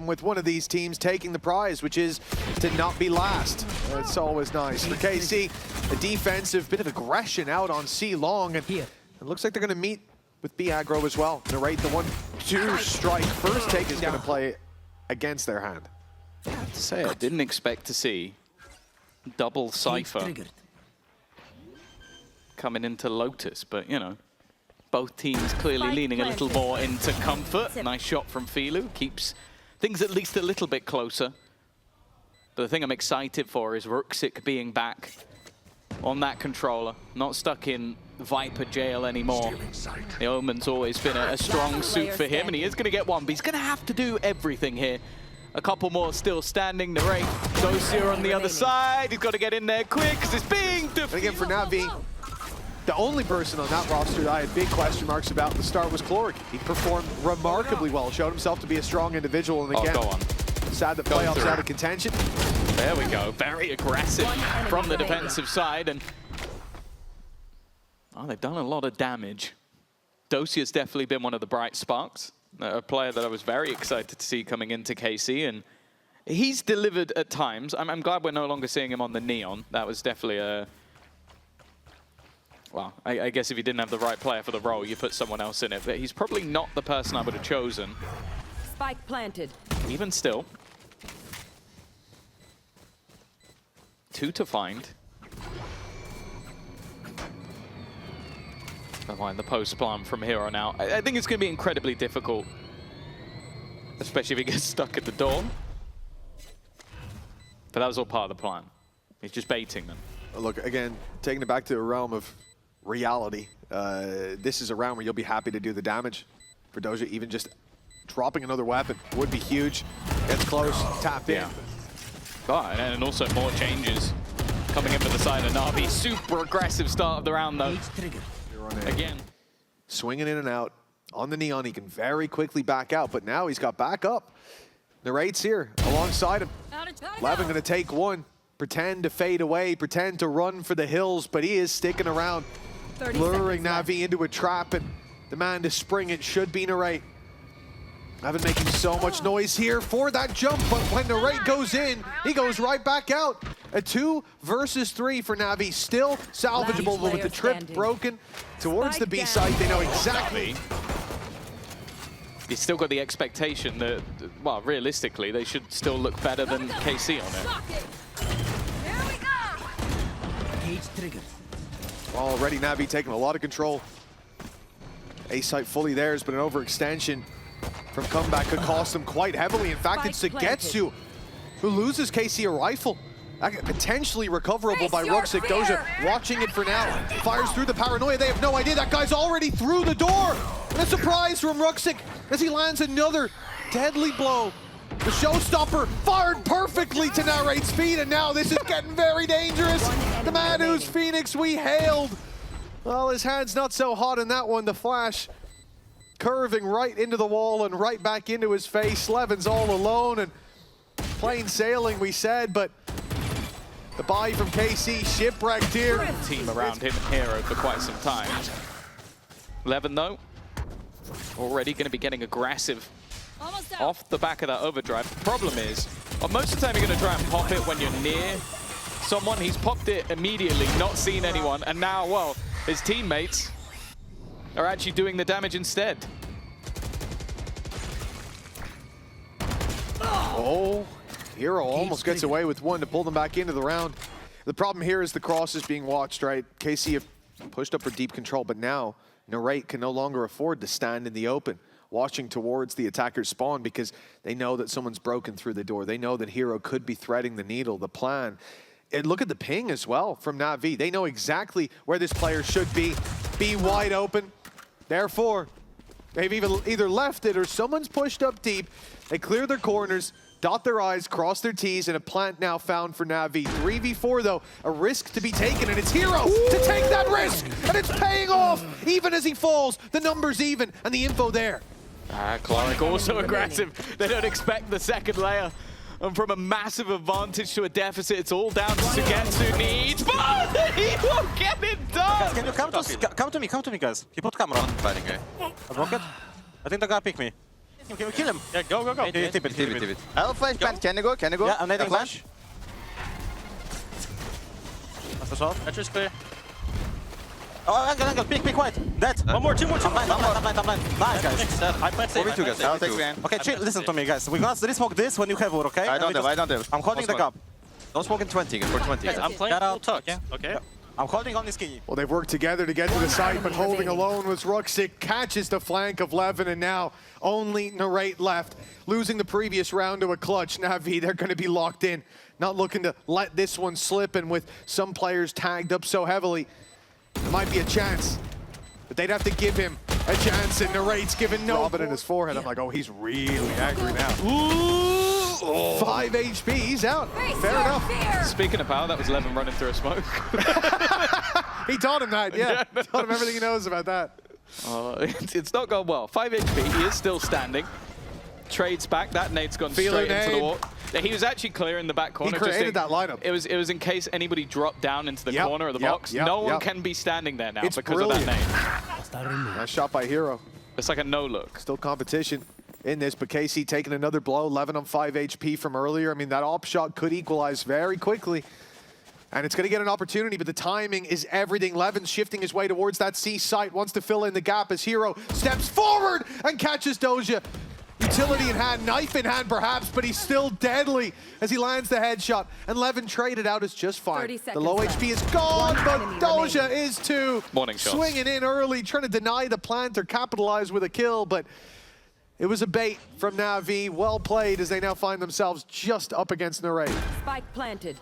come with one of these teams taking the prize, which is to not be last. It's always nice. For KC, a defensive bit of aggression out on C long, and it looks like they're going to meet with B aggro as well. Narrate the 1-2 strike. First take is going to play against their hand. I have to say, I didn't expect to see double Cypher coming into Lotus, but you know, both teams clearly leaning a little more into comfort. Nice shot from Filu, keeps things at least a little bit closer. But the thing I'm excited for is Ruxic being back on that controller, not stuck in Viper jail anymore. The Omen's always been a strong suit for him, and he is going to get one, but he's going to have to do everything here. A couple more still standing. Narrate goes here on the other side. He's got to get in there quick because it's being defeated. Again, for NAVI, the only person on that roster that I had big question marks about at the start was chloric. He performed remarkably well, showed himself to be a strong individual, and again, sad that playoffs out of contention. There we go. Very aggressive from the defensive side, and they've done a lot of damage. Dosia's definitely been one of the bright sparks. A player that I was very excited to see coming into KC, and he's delivered at times. I'm glad we're no longer seeing him on the Neon. That was definitely a... Well, I guess if you didn't have the right player for the role, you put someone else in it. But he's probably not the person I would have chosen. Spike planted. Even still. 2 to find. Behind the post plan from here on out. I think it's going to be incredibly difficult, especially if he gets stuck at the door. But that was all part of the plan. He's just baiting them. Look, again, taking it back to a realm of reality. This is a round where you'll be happy to do the damage. For Doja, even just dropping another weapon would be huge. Gets close, tapped in. Oh, and also more changes coming in for the side of NAVI. Super aggressive start of the round, though. Again. Swinging in and out. On the Neon, he can very quickly back out, but now he's got back up. Narrate's here alongside him. LewN going to take one. Pretend to fade away, pretend to run for the hills, but he is sticking around. Luring NAVI into a trap, and the man to spring it should be Narrate. I've been making so much noise here for that jump, but when Narrate goes in, he goes right back out. A 2 versus 3 for NAVI, still salvageable, but with the trip broken towards the B site, they know exactly. He's still got the expectation that, well, realistically, they should still look better than KC on it. Already NAVI taking a lot of control. A site fully theirs, but an overextension from comeback could cost them quite heavily. In fact, it's SUYGETSU who loses KC a rifle. Potentially recoverable by Ruxic. Doja watching it for now. Fires through the paranoia. They have no idea that guy's already through the door. And a surprise from Ruxic as he lands another deadly blow. The showstopper fired perfectly to Narrate's feet, and now this is getting very dangerous. The man whose Phoenix we hailed. Well, his hand's not so hot in that one. The flash curving right into the wall and right back into his face. LewN's all alone and plain sailing, we said, but the buy from KC shipwrecked here. Team around him hero for quite some time. LewN, though, already going to be getting aggressive off the back of that overdrive. The problem is, well, most of the time you're going to try and pop it when you're near someone. He's popped it immediately, not seen anyone, and now, well, his teammates are actually doing the damage instead. Oh, Hero almost gets away with one to pull them back into the round. The problem here is the cross is being watched, right? KC have pushed up for deep control, but now Narrate can no longer afford to stand in the open, watching towards the attacker's spawn, because they know that someone's broken through the door. They know that Hero could be threading the needle, the plan. And look at the ping as well from NAVI. They know exactly where this player should be wide open. Therefore, they've either left it or someone's pushed up deep. They clear their corners, dot their I's, cross their T's, and a plant now found for NAVI. 3v4 though, a risk to be taken, and it's Hero to take that risk, and it's paying off, even as he falls. The number's even, and the info there. chloric also aggressive. They don't expect the second layer. And from a massive advantage to a deficit, it's all down to SUYGETSU needs, but he will get it done! Guys, can you come to me, guys? He put camera on. Fighting, eh? A rocket? I think the guy picked me. Can we kill him? Yeah, go. Okay, tip it. I'll flash plant. Can you go? Yeah, I'm netting flash. That's the shot. That's just clear. Oh, angle. Pick white. Dead. One more, two more. I'm blind. Nice, guys. I plant safe. 4v2 guys. I'll take Sven. Okay, chill. Listen to me, guys. We're gonna re-smoke this when you have wood, okay? I don't have. I'm holding the Don't cup. Don't smoke in 20 for 20. I'm playing Got full out. tux. Okay. I'm holding on this key. Well, they've worked together to get to the site, but holding alone was Ruxic. Catches the flank of LewN, and now only Narrate left. Losing the previous round to a clutch. NAVI, they're going to be locked in. Not looking to let this one slip, and with some players tagged up so heavily, there might be a chance. But they'd have to give him a chance, and Narrate's given no. Robin in his forehead. I'm like, oh, he's really angry now. Ooh, 5 HP, he's out. Fair enough. Speaking of power, that was LewN running through a smoke. He taught him that, yeah. Taught him everything he knows about that. It's not gone well. 5 HP, he is still standing. Trades back, that nade's gone Filu straight into the nade. wall. Yeah, he was actually clearing the back corner. He created that lineup. It was in case anybody dropped down into the corner of the box. Yep, no one can be standing there now It's because brilliant. of that nade. Nice shot by Hiro. It's like a no-look. Still competition in this, but KC taking another blow. LewN on 5 HP from earlier. I mean, that op shot could equalize very quickly. And it's going to get an opportunity, but the timing is everything. LewN's shifting his way towards that C site, wants to fill in the gap as Hiro steps forward and catches Doja. Utility in hand, knife in hand perhaps, but he's still deadly as he lands the headshot. And LewN traded out as just fine. The low HP is gone, but Doja is too. Morning shots. Swinging in early, trying to deny the plant or capitalize with a kill, but it was a bait from NAVI. Well played as they now find themselves just up against Narrate. Spike planted.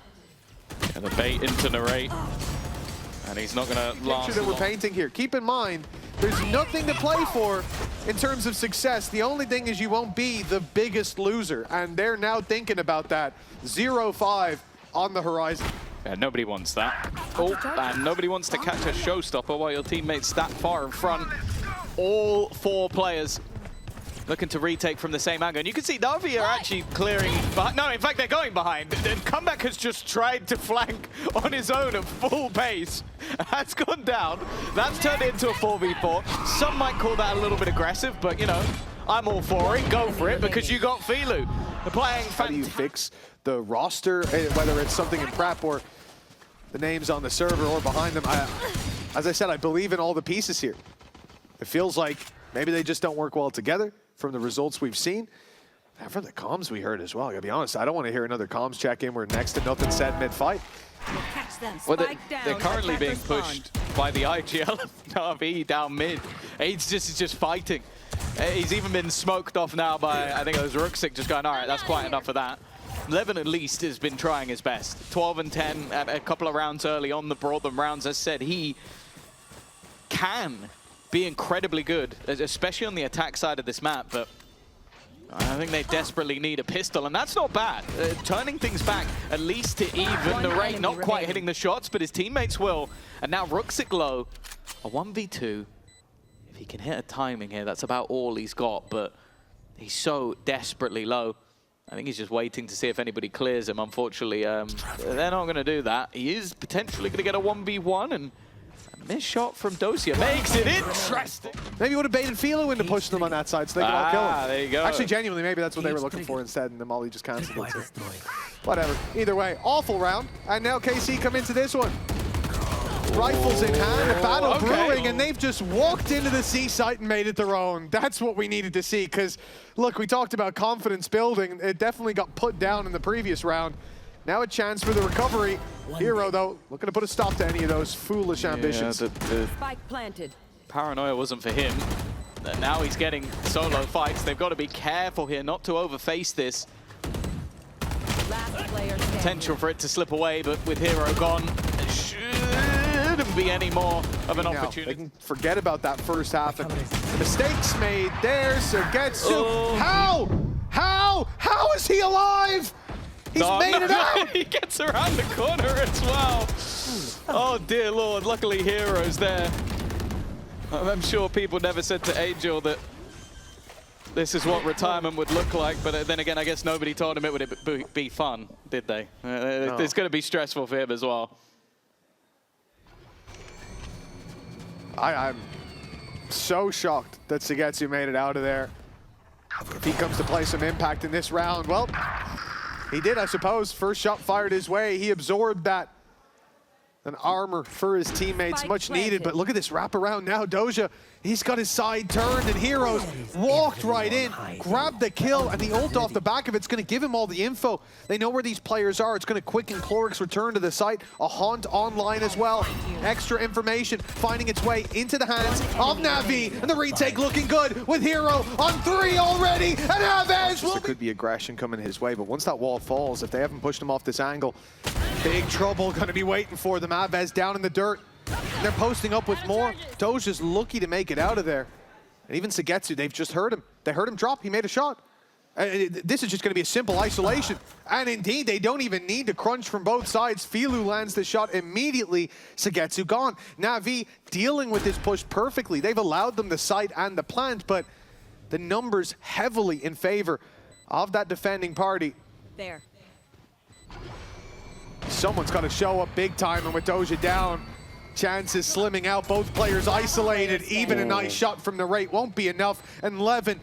And a bait into Narrate. And he's not going to last Picture that we're long. painting here. Keep in mind, there's nothing to play for in terms of success. The only thing is you won't be the biggest loser, and they're now thinking about that. 0-5 on the horizon. Yeah, nobody wants that. Oh, and nobody wants to catch a showstopper while your teammate's that far in front. All 4 players looking to retake from the same angle. And you can see NAVI are actually clearing behind. No, in fact, they're going behind. And Comeback has just tried to flank on his own at full pace. That's gone down. That's turned into a 4v4. Some might call that a little bit aggressive, but, you know, I'm all for it. Go for it, because you got Filu. They're playing How do you fix the roster, whether it's something in prep or the names on the server or behind them? As I said, I believe in all the pieces here. It feels like maybe they just don't work well together from the results we've seen. And from the comms we heard as well, I gotta be honest, I don't want to hear another comms check-in where next to nothing said mid-fight. Catch them. Well, Spike they're down. currently being Attackers pushed by the IGL of NAVI down mid. He's just fighting. He's even been smoked off now by, I think it was Ruxic, just going, all right, that's quite enough of that. LewN at least has been trying his best. 12 and 10 at a couple of rounds early on, the brought them rounds. As said, he can be incredibly good, especially on the attack side of this map, but I think they desperately need a pistol, and that's not bad. Turning things back, at least to even Narrate, not quite hitting the shots, but his teammates will. And now Ruxic low, a 1v2. If he can hit a timing here, that's about all he's got, but he's so desperately low. I think he's just waiting to see if anybody clears him. Unfortunately, they're not going to do that. He is potentially going to get a 1v1, and a missed shot from Dosia makes it interesting. Maybe he would have baited Filu into pushing them on that side so they could all kill him. There you go. Actually, genuinely, maybe that's what they were looking for instead, and the Molly just cancelled it. So. Whatever. Either way, awful round. And now KC come into this one. Rifles in hand, a battle brewing, and they've just walked into the C site and made it their own. That's what we needed to see, because, look, we talked about confidence building. It definitely got put down in the previous round. Now a chance for the recovery. Hiro, though, looking to put a stop to any of those foolish ambitions. The Spike planted. paranoia wasn't for him. And now he's getting solo fights. They've got to be careful here not to overface this. Last player standing. Potential for it to slip away, but with Hiro gone, it shouldn't be any more of an opportunity. They can forget about that first half. And the mistakes made there, SUYGETSU. Oh. How is he alive? He's made it out! He gets around the corner as well. Oh dear Lord, luckily Hiro's there. I'm sure people never said to Angel that this is what retirement would look like, but then again, I guess nobody told him it would be fun, did they? No. It's going to be stressful for him as well. I'm so shocked that SUYGETSU made it out of there. If he comes to play some impact in this round, well, he did, I suppose. First shot fired his way. He absorbed that. An armor for his teammates, Spike much needed. planted. But look at this wraparound now. Doja, he's got his side turned, and Heroes walked right in, grabbed the kill, and the ult off the back of it's going to give him all the info. They know where these players are. It's going to quicken chloric's return to the site. A haunt online as well. Extra information finding its way into the hands of NAVI, and the retake looking good with Hero on 3 already, and Avez will... There could be aggression coming his way, but once that wall falls, if they haven't pushed him off this angle, big trouble going to be waiting for them. Avez down in the dirt. They're posting up with more. Doja's lucky to make it out of there. And even SUYGETSU, they've just heard him. They heard him drop. He made a shot. This is just going to be a simple isolation. And indeed, they don't even need to crunch from both sides. Filu lands the shot immediately. SUYGETSU gone. NAVI dealing with this push perfectly. They've allowed them the site and the plant, but the numbers heavily in favor of that defending party. There. Someone's got to show up big time, and with Doja down, chances slimming out. Both players isolated. Even a nice shot from the rate won't be enough. And LewN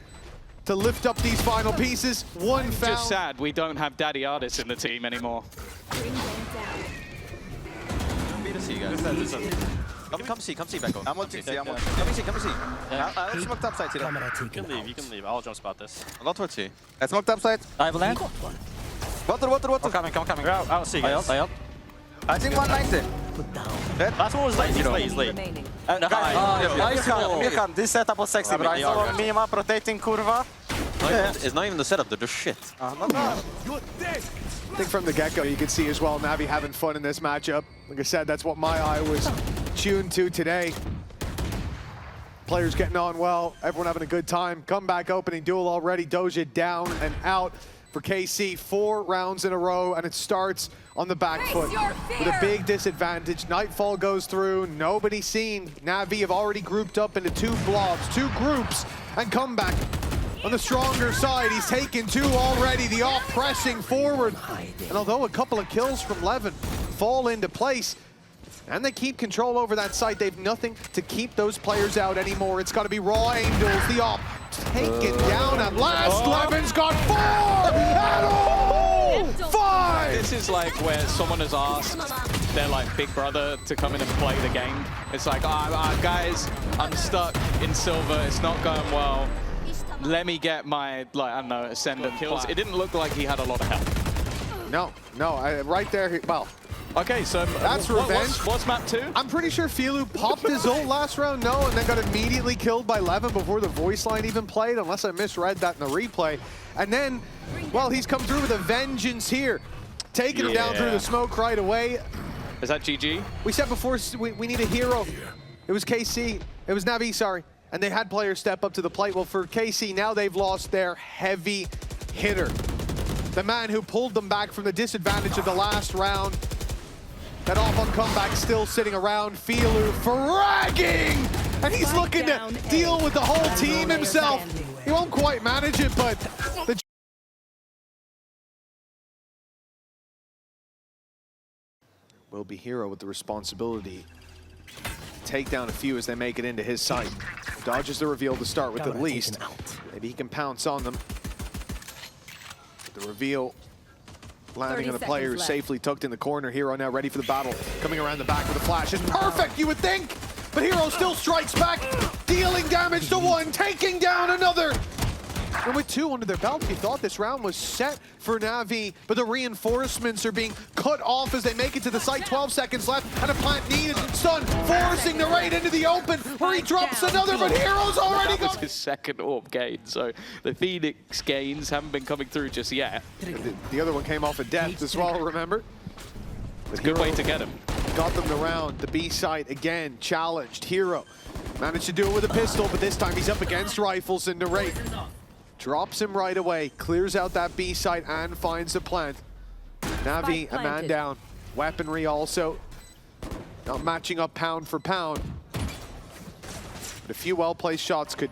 to lift up these final pieces. One foul. Just sad we don't have Daddy Artists in the team anymore. B to C, guys. Come see, back on. I'm watching C, Come see. Yeah. I smoked up side, You can leave. I'll jump spot this. I'm not towards C. I smoked up side. I have land. Water. I'm coming. I'll see you guys. I think 190. Last one was late. He's late. Remaining. This setup was sexy, but I saw Mima rotating curva. It's not even the setup, they're just shit. I think from the get-go, you can see as well, NAVI having fun in this matchup. Like I said, that's what my eye was tuned to today. Players getting on well, everyone having a good time. Comeback opening duel already. Doja down and out for KC. 4 rounds in a row, and it starts on the back foot with a big disadvantage. Nightfall goes through, nobody seen. NAVI have already grouped up into 2 blobs, 2 groups, and Comeback on the stronger side. He's taken 2 already, the off pressing forward. And although a couple of kills from LewN fall into place, and they keep control over that site, they've nothing to keep those players out anymore. It's got to be raw angels, the op taken down at last. LewN's got 4 at all! 5! This is like where someone has asked their like big brother to come in and play the game. It's like, guys, I'm stuck in silver. It's not going well. Let me get my, like, I don't know, ascendant kills. It didn't look like he had a lot of health. No, right there, well. Okay, so that's revenge. What's map 2? I'm pretty sure Filu popped his ult last round, and then got immediately killed by LewN before the voice line even played, unless I misread that in the replay. And then, well, he's come through with a vengeance here, taking him down through the smoke right away. Is that GG? We said before we need a hero. It was KC, it was NAVI, sorry. And they had players step up to the plate. Well, for KC, now they've lost their heavy hitter. The man who pulled them back from the disadvantage of the last round. That off on Comeback still sitting around. Filu fragging! And he's looking to deal with the whole team himself. He won't quite manage it, but the will be Hero with the responsibility to take down a few as they make it into his sight. Dodges the reveal to start with at least. Maybe he can pounce on them. The reveal landing on the player who's safely tucked in the corner. Hero now ready for the battle. Coming around the back with a flash. It's perfect, you would think! But Hero still strikes back, dealing damage to 1, taking down another! And with 2 under their belt, we thought this round was set for NAVI, but the reinforcements are being cut off as they make it to the site. 12 seconds left, and a plant needed. Stun, forcing the raid into the open, where he drops another, but Hero's already gone! That was his second orb gain, so the Phoenix gains haven't been coming through just yet. The other one came off of death as well, remember? It's a good way to get him. Got them the round. The B site again challenged. Hero managed to do it with a pistol, but this time he's up against rifles in the raid. Drops him right away, clears out that B site and finds the plant. NAVI, a man down. Weaponry also not matching up pound for pound. But a few well-placed shots could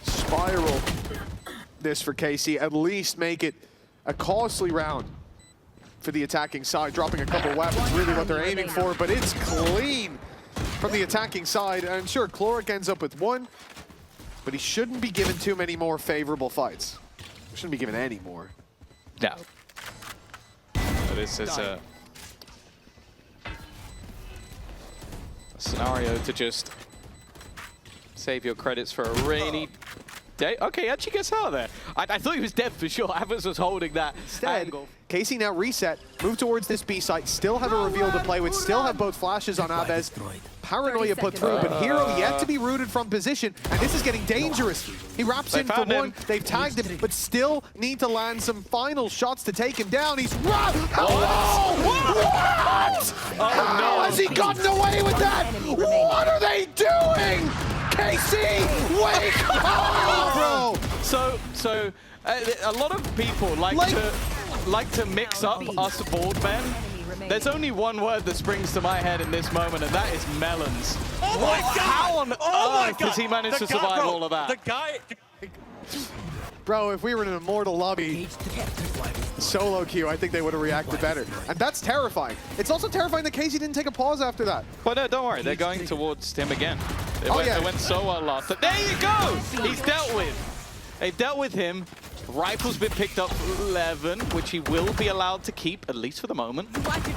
spiral this for KC, at least make it a costly round for the attacking side. Dropping a couple weapons, really what they're aiming for, but it's clean from the attacking side. And sure, chloric ends up with 1. but he shouldn't be given too many more favorable fights. Shouldn't be given any more. No. But this is a scenario to just save your credits for a rainy day. Okay, how'd you guess out there? I thought he was dead for sure. Avas was holding that angle. KC now reset, move towards this B site, still have a reveal to play with, still have both flashes on Avez. Paranoia put through, but Hero yet to be rooted from position, and this is getting dangerous. He wraps in for one, they've tagged him, but still need to land some final shots to take him down. He's run! Hello! What? How has he gotten away with that? What are they doing? KC, wake up, bro! So a lot of people like to mix up us board men. There's only one word that springs to my head in this moment, and that is melons. Oh my God! How on earth has he managed to survive all of that? The guy... Bro, if we were in an immortal lobby solo queue, I think they would have reacted better. And that's terrifying. It's also terrifying that Casey didn't take a pause after that. But no, don't worry, they're going towards him again. They went so well last time. There you go! He's dealt with. They've dealt with him. Rifle's been picked up for 11, which he will be allowed to keep, at least for the moment.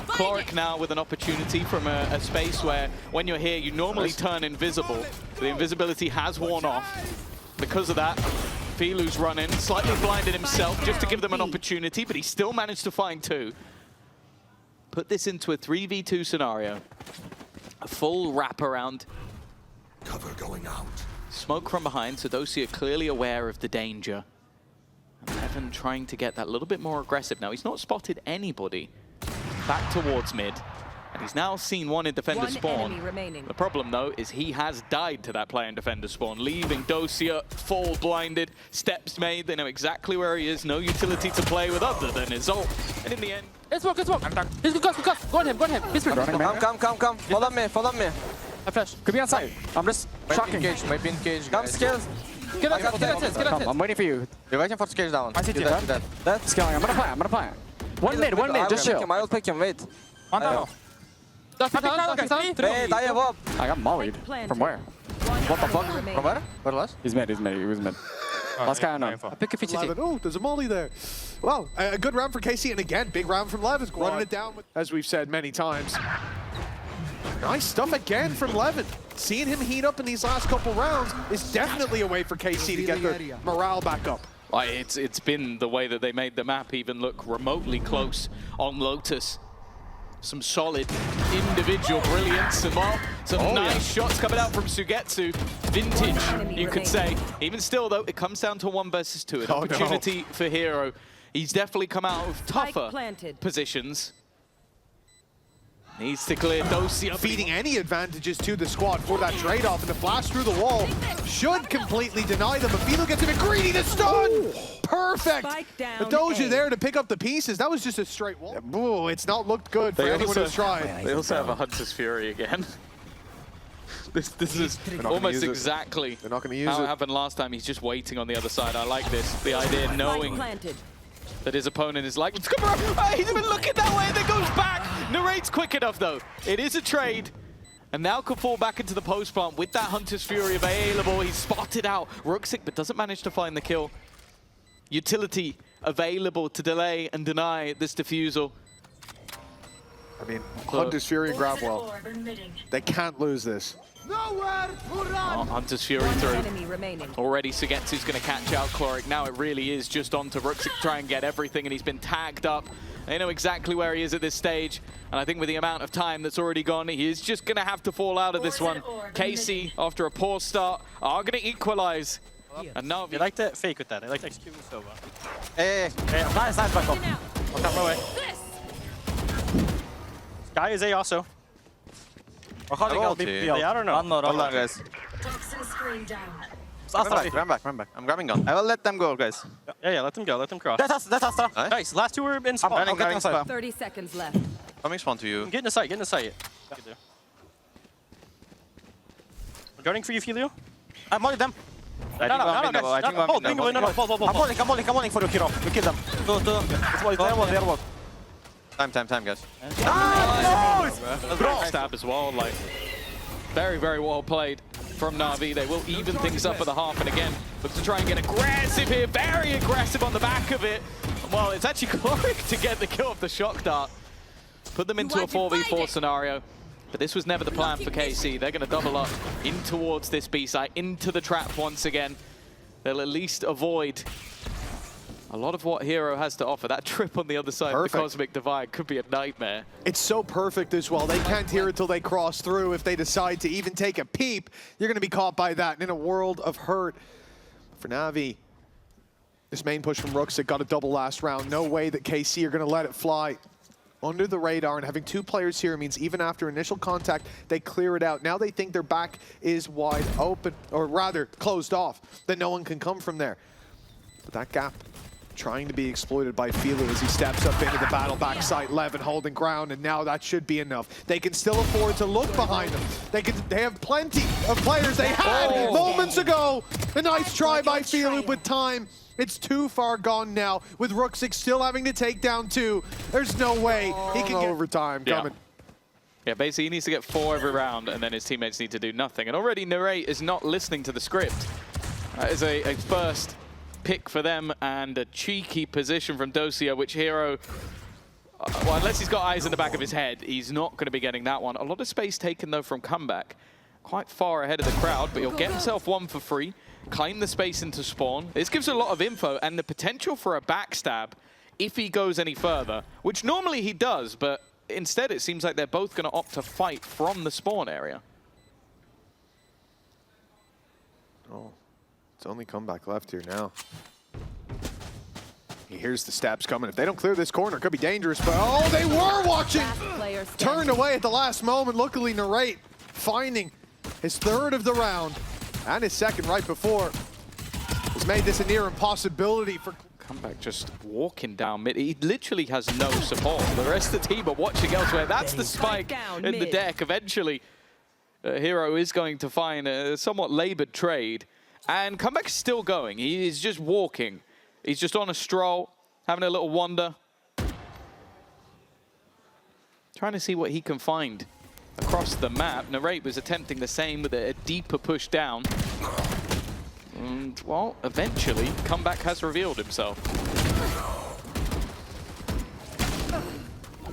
chloric now with an opportunity from a space where, when you're here, you normally turn invisible. The invisibility has worn off. Because of that, Filu's running, slightly blinded himself just to give them an opportunity, but he still managed to find two. Put this into a 3v2 scenario. A full wraparound. Cover going out. Smoke from behind, so Dosia clearly aware of the danger. And LewN trying to get that little bit more aggressive now. He's not spotted anybody back towards mid. And he's now seen one in defender spawn. The problem, though, is he has died to that player in defender spawn, leaving Dosia full blinded. Steps made, they know exactly where he is. No utility to play with other than his ult. And in the end... Let's walk, let's walk. He's good, go on him, go on him. Come. Follow me. I flash. Could be outside. I'm just shocking. Might be engaged. Come, skills. Get out. I'm waiting for you. You're waiting for skills down. I see you. That's Scaling. I'm gonna plant. One mid, just chill. I'll pick him, wait. One down. Wait, I have up. I got mollied. From where? What the fuck? From where? Where was? He was mid. Last guy unknown. I pick a VCT. Oh, there's a molly there. Well, a good round for KC, and again, big round from LewN, running it down, as we've said many times. Nice stuff again from LewN. Seeing him heat up in these last couple rounds is definitely a way for KC to get their morale back up. It's been the way that they made the map even look remotely close on Lotus. Some solid individual brilliance and some nice shots coming out from SUYGETSU. Vintage, you could say. Even still, though, it comes down to 1 versus 2. An opportunity for Hero. He's definitely come out of tougher positions. Needs to clear Dosia. Feeding any advantages to the squad for that trade-off, and the flash through the wall should completely deny them. But Filu gets a bit greedy to stun! Perfect! The Doja there to pick up the pieces. That was just a straight wall. Ooh, it's not looked good for anyone who's tried. They also have a Hunter's Fury again. This is almost exactly They're not going to use how it it happened last time. He's just waiting on the other side. I like this. The idea knowing that his opponent is like, come around. He's even looking that way and then goes back. Narrates quick enough, though. It is a trade. And now could fall back into the post plant with that Hunter's Fury available. He's spotted out Ruxic, but doesn't manage to find the kill. Utility available to delay and deny this defusal. I mean, Hunter's Fury and Grabwell. They can't lose this. Hunter's Fury through. Already SUYGETSU's going to catch out chloric. Now it really is just on to Ruxic to try and get everything, and he's been tagged up. They know exactly where he is at this stage, and I think with the amount of time that's already gone, he is just going to have to fall out of this one. KC, after a poor start, are going to equalize. And NAVI. They like to fake with that. They like to execute so well. Hey, nice back up. I'll come my way. Guy is A also. I don't know. Hold on, guys. Run back. I'm grabbing gun. I will let them go, guys. Yeah, let them go. Let them cross. That's us. Nice. Last two were in spawn. I'm getting spawn. 30 seconds left. Coming spawn to you. Get in the sight. I'm gunning for you, Filu. I'm molling them. No, I'm molling for you, hero. You kill them. Two. Time, guys. Stab as well, like very, very well played. from Navi. They will even things up at the half, and again, look to try and get aggressive here. Very aggressive on the back of it. Well, it's actually chloric to get the kill off the shock dart. Put them into a 4v4 scenario. But this was never the plan for KC. They're going to double up in towards this B site, into the trap once again. They'll at least avoid a lot of what Hero has to offer. That trip on the other side of the Cosmic Divide could be a nightmare. It's so perfect as well. They can't hear it till they cross through. If they decide to even take a peep, you're going to be caught by that in a world of hurt. For Navi, this main push from Ruxic got a double last round. No way that KC are going to let it fly under the radar, and having two players here means even after initial contact, they clear it out. Now they think their back is wide open, or rather closed off, that no one can come from there. But that gap trying to be exploited by Filu as he steps up into the battle backside, LewN holding ground, and now that should be enough. They can still afford to look behind them. They have plenty of players they had moments ago. A nice try by Filu, but time, it's too far gone now, with Ruxic still having to take down two. There's no way he can get overtime coming. Yeah, basically he needs to get 4 every round, and then his teammates need to do nothing. And already Narrate is not listening to the script. That is a first pick for them, and a cheeky position from Dosia, which Hero, well, unless he's got eyes in the back of his head, he's not going to be getting that one. A lot of space taken, though, from Comeback. Quite far ahead of the crowd, but he'll get himself one for free, claim the space into spawn. This gives a lot of info and the potential for a backstab if he goes any further, which normally he does, but instead it seems like they're both going to opt to fight from the spawn area. Oh, it's only Comeback left here now. He hears the steps coming. If they don't clear this corner, it could be dangerous, but oh, they were watching! Turned away at the last moment. Luckily, Narrate finding his third of the round, and his second right before, has made this a near impossibility for Comeback just walking down mid. He literally has no support. The rest of the team are watching elsewhere. That's the spike in the deck. Eventually, Hero is going to find a somewhat labored trade, and Comeback is still going. He is just walking. He's just on a stroll, having a little wander, trying to see what he can find across the map. Narrate was attempting the same with a deeper push down. And, well, eventually, Comeback has revealed himself.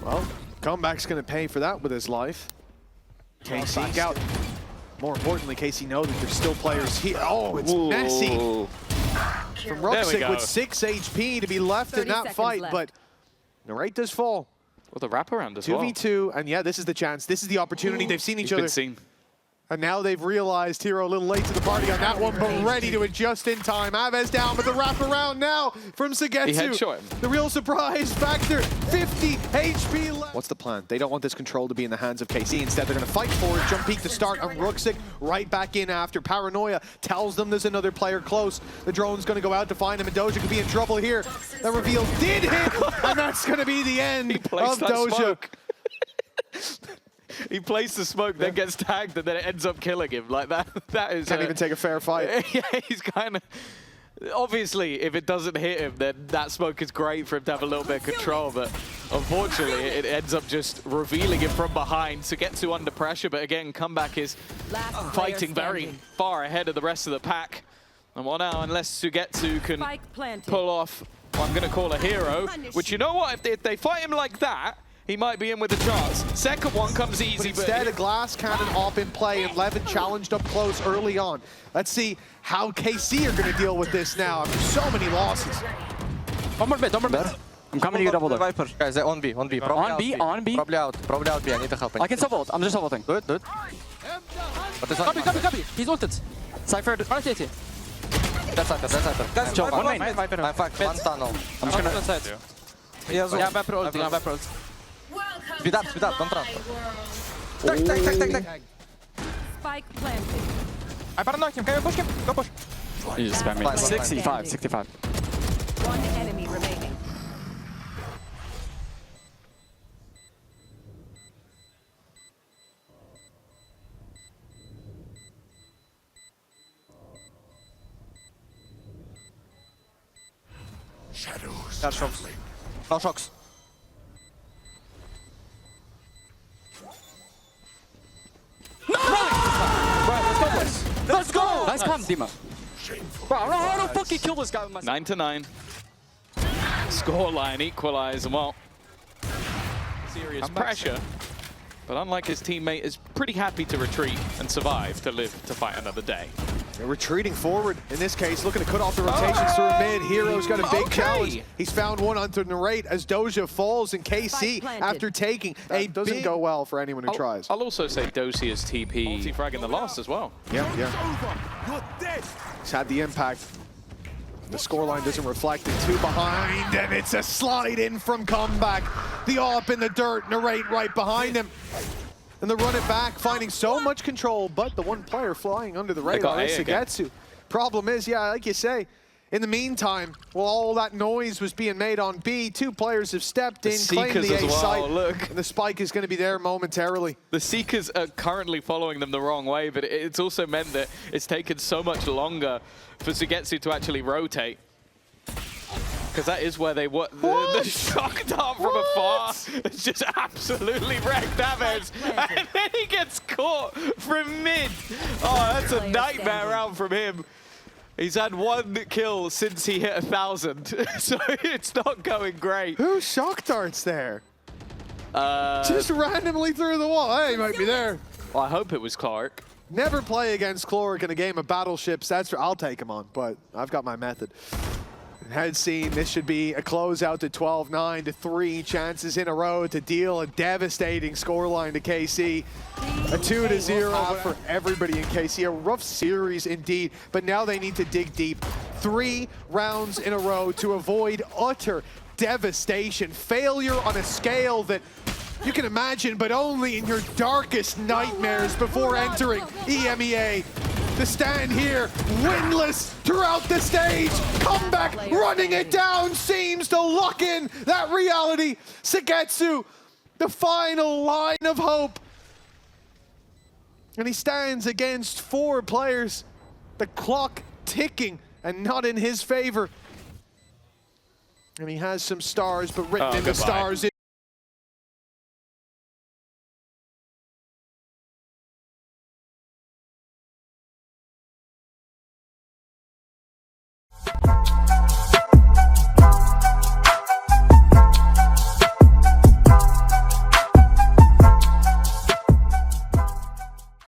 Well, Comeback's going to pay for that with his life. KC out. More importantly, KC know that there's still players here. Oh, it's messy. From Ruxic with 6 HP to be left in that fight, but Narrate does fall. Well, the wraparound as well. 2v2, and yeah, this is the chance. This is the opportunity. They've seen each other. And now they've realized Hero a little late to the party on that one, but ready to adjust in time. Avez down, but the wraparound now from SUYGETSU. He headshot him. The real surprise factor, 50 HP left. What's the plan? They don't want this control to be in the hands of KC. Instead, they're going to fight for it. Jump peek to start on Ruxic, right back in after. Paranoia tells them there's another player close. The drone's going to go out to find him, and Doja could be in trouble here. The reveal did hit, and that's going to be the end of Doja. He placed the smoke, then gets tagged, and then it ends up killing him. Like that is... Can't even take a fair fight. Yeah, he's kind of... Obviously, if it doesn't hit him, then that smoke is great for him to have a little bit of control, but unfortunately, it ends up just revealing him from behind. SUYGETSU under pressure, but again, Comeback is fighting very far ahead of the rest of the pack. And well, now, unless SUYGETSU can pull off what I'm going to call a hero, which, you know what, if they fight him like that, he might be in with a chance. Second one comes easy, but instead a glass cannon op in play, and LewN challenged up close early on. Let's see how KC are going to deal with this now after so many losses. One more bit. I'm coming to you double door. Viper. Guys, they're on B. On B. Probably On B. Probably out B. I need the help. I can support. I'm just supporting. Do it. Copy. He's ulted. Cypher, RTT. That's Viper. Guys, Joe, one main. Viper. I'm fucked. One tunnel. I'm just gonna... Yeah, Viper ulting. Speed up, don't run. Take. Spike planted. I paranoid him. Can you push him? Go push. You just spam me. Fine. 65. One enemy remaining. Shadows. No shocks. No shocks. Right, let's go, boys. Come, Dima. Bro, I don't know how to fucking kill this guy with my... 9-9. Scoreline equalize and well. Serious pressure. But unlike his teammate, is pretty happy to retreat and survive to live to fight another day. They're retreating forward. In this case, looking to cut off the rotations through mid. Hiro's got a big challenge. He's found one onto narrate as Doja falls, and KC, after taking a doesn't go well for anyone who tries. I'll also say Dosia's TP multi-frag in the loss as well. Yeah. He's had the impact. The scoreline doesn't reflect it. 2 behind, and it's a slide in from comeback. The AWP in the dirt, narrate right behind him. And they run it back, finding so much control, but the one player flying under the radar is SUYGETSU. Problem is, yeah, like you say, in the meantime, while all that noise was being made on B, 2 players have stepped in, claimed the A site, and the spike is going to be there momentarily. The Seekers are currently following them the wrong way, but it's also meant that it's taken so much longer for SUYGETSU to actually rotate. Because that is where they were. The shock dart from afar has just absolutely wrecked Avez. And then he gets caught from mid. Oh, that's a nightmare round from him. He's had 1 kill since he hit 1,000. So it's not going great. Who shock darts there? Just randomly through the wall. Hey, he might be there. Well, I hope it was chloric. Never play against chloric in a game of battleships. That's I'll take him on, but I've got my method. Had seen this should be a closeout to 12-9 to 3 chances in a row to deal a devastating scoreline to KC. A 2-0 for everybody in KC. A rough series indeed, but now they need to dig deep. 3 rounds in a row to avoid utter devastation. Failure on a scale that you can imagine, but only in your darkest nightmares before entering EMEA. To stand here, winless throughout the stage, comeback, running it down seems to lock in that reality. SUYGETSU, the final line of hope. And he stands against 4 players. The clock ticking and not in his favor. And he has some stars, but written in the stars